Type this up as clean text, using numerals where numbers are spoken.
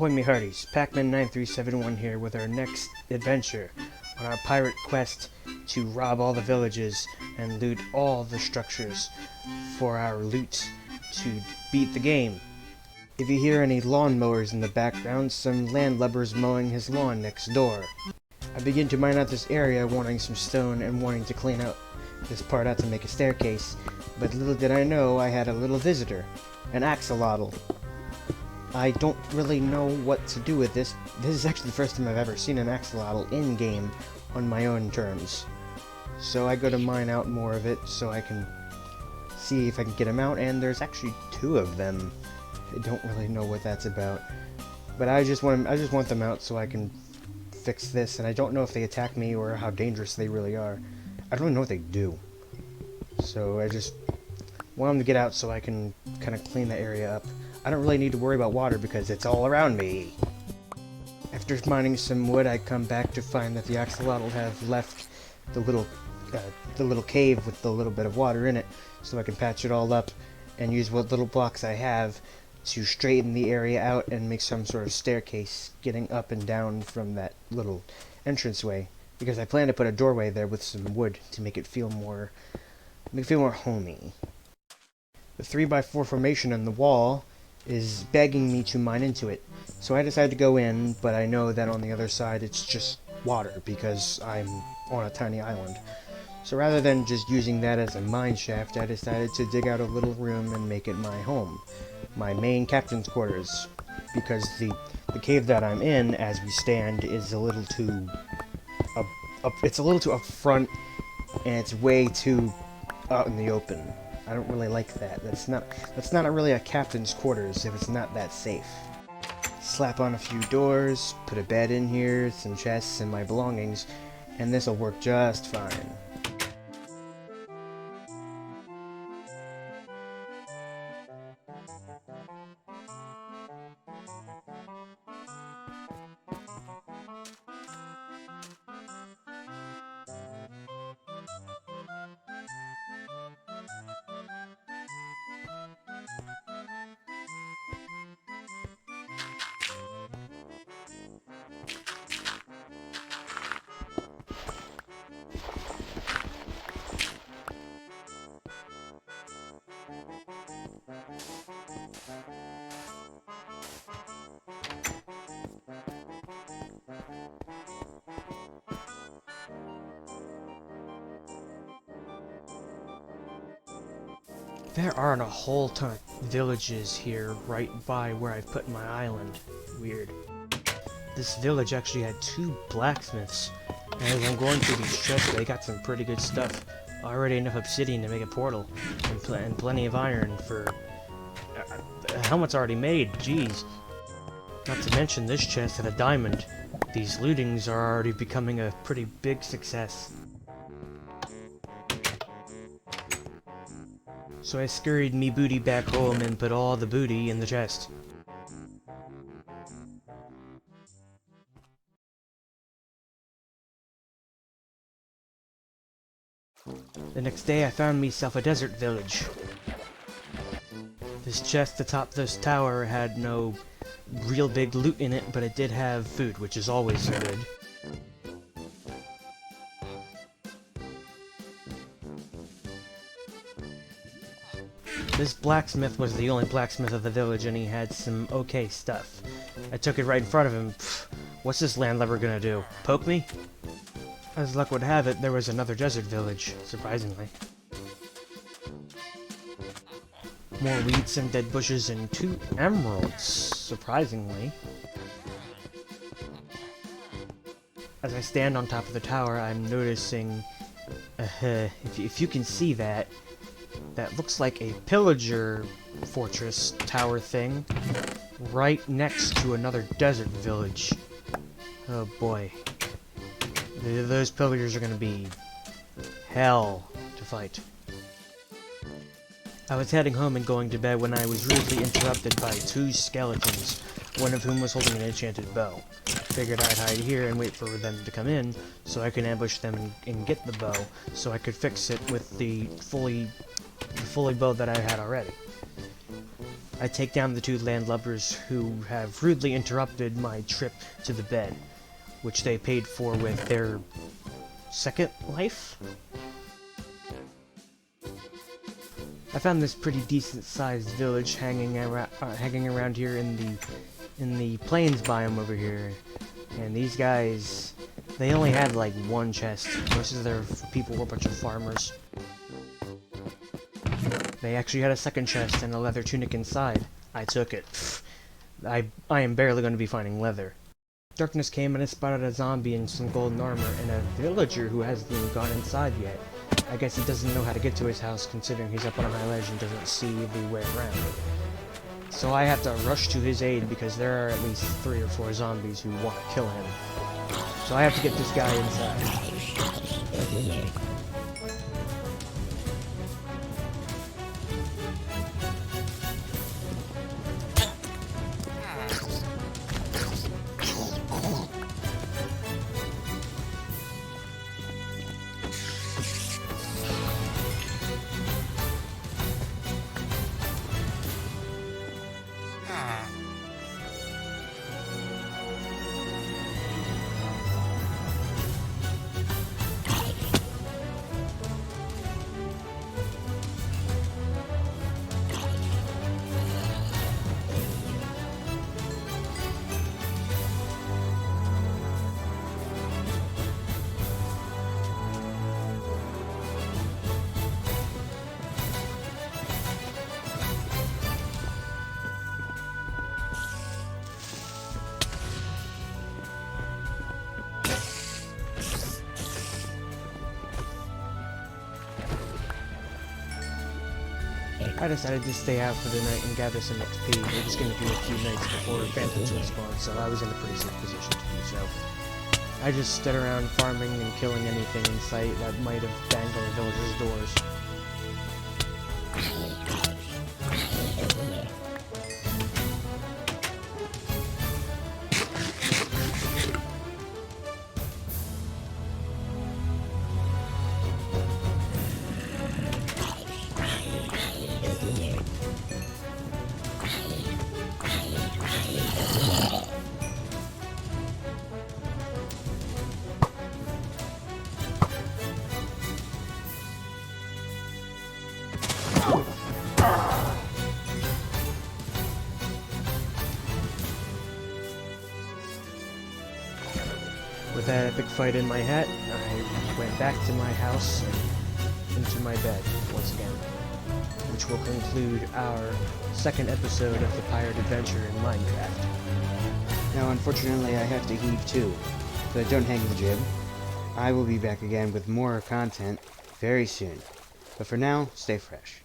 Ahoy me hearties, Pac-Man9371 here with our next adventure on our pirate quest to rob all the villages and loot all the structures for our loot to beat the game. If you hear any lawnmowers in the background, some landlubbers mowing his lawn next door. I begin to mine out this area wanting some stone and wanting to clean out this part out to make a staircase, but little did I know I had a little visitor, an Xolotl. I don't really know what to do with this. This is actually the first time I've ever seen an Xolotl in-game on my own terms. So I go to mine out more of it so I can see if I can get them out, and there's actually 2 of them. I don't really know what that's about. But I just want them out so I can fix this, and I don't know if they attack me or how dangerous they really are. I don't even know what they do. So I just want them to get out so I can kind of clean the area up. I don't really need to worry about water because it's all around me. After mining some wood, I come back to find that the Xolotl have left the little cave with the little bit of water in it, so I can patch it all up and use what little blocks I have to straighten the area out and make some sort of staircase getting up and down from that little entranceway. Because I plan to put a doorway there with some wood to make it feel more homey. The 3x4 formation on the wall is begging me to mine into it. So I decided to go in, but I know that on the other side it's just water because I'm on a tiny island. So rather than just using that as a mine shaft, I decided to dig out a little room and make it my home. My main captain's quarters. Because the cave that I'm in, as we stand, is a little too up front, and it's way too out in the open. I don't really like that. That's not really a captain's quarters if it's not that safe. Slap on a few doors, put a bed in here, some chests, and my belongings, and this'll work just fine. There aren't a whole ton of villages here right by where I've put my island. Weird. This village actually had 2 blacksmiths. And as I'm going through these chests, they got some pretty good stuff. Already enough obsidian to make a portal. And plenty of iron for... a helmet's already made, jeez. Not to mention this chest had a diamond. These lootings are already becoming a pretty big success. So I scurried me booty back home and put all the booty in the chest. The next day I found myself a desert village. This chest atop this tower had no real big loot in it, but it did have food, which is always good. This blacksmith was the only blacksmith of the village, and he had some okay stuff. I took it right in front of him. Pfft, what's this landlubber gonna do? Poke me? As luck would have it, there was another desert village, surprisingly. More weeds, some dead bushes, and 2 emeralds, surprisingly. As I stand on top of the tower, I'm noticing... if you can see that, that looks like a pillager fortress tower thing right next to another desert village. Oh boy. Those pillagers are gonna be hell to fight. I was heading home and going to bed when I was rudely interrupted by 2 skeletons, one of whom was holding an enchanted bow. Figured I'd hide here and wait for them to come in, so I could ambush them and get the bow, so I could fix it with the fully bow that I had already. I take down the two landlubbers who have rudely interrupted my trip to the bed, which they paid for with their second life? I found this pretty decent-sized village hanging around here in the plains biome over here, and these guys, they only had like one chest. Most of their people were a bunch of farmers. They actually had a second chest and a leather tunic inside. I took it. I am barely going to be finding leather. Darkness came and I spotted a zombie in some golden armor and a villager who hasn't even gone inside yet. I guess he doesn't know how to get to his house considering he's up on a high ledge and doesn't see the way around. So I have to rush to his aid because there are at least 3 or 4 zombies who want to kill him. So I have to get this guy inside. I decided to stay out for the night and gather some XP. It was going to be a few nights before Banjo-Tooie spawned, so I was in a pretty safe position to do so. I just stood around farming and killing anything in sight that might have banged on the villagers' doors. With that epic fight in my hat, I went back to my house and into my bed once again, which will conclude our second episode of the Pirate Adventure in Minecraft. Now, unfortunately, I have to heave too, but don't hang the jib. I will be back again with more content very soon. But for now, stay fresh.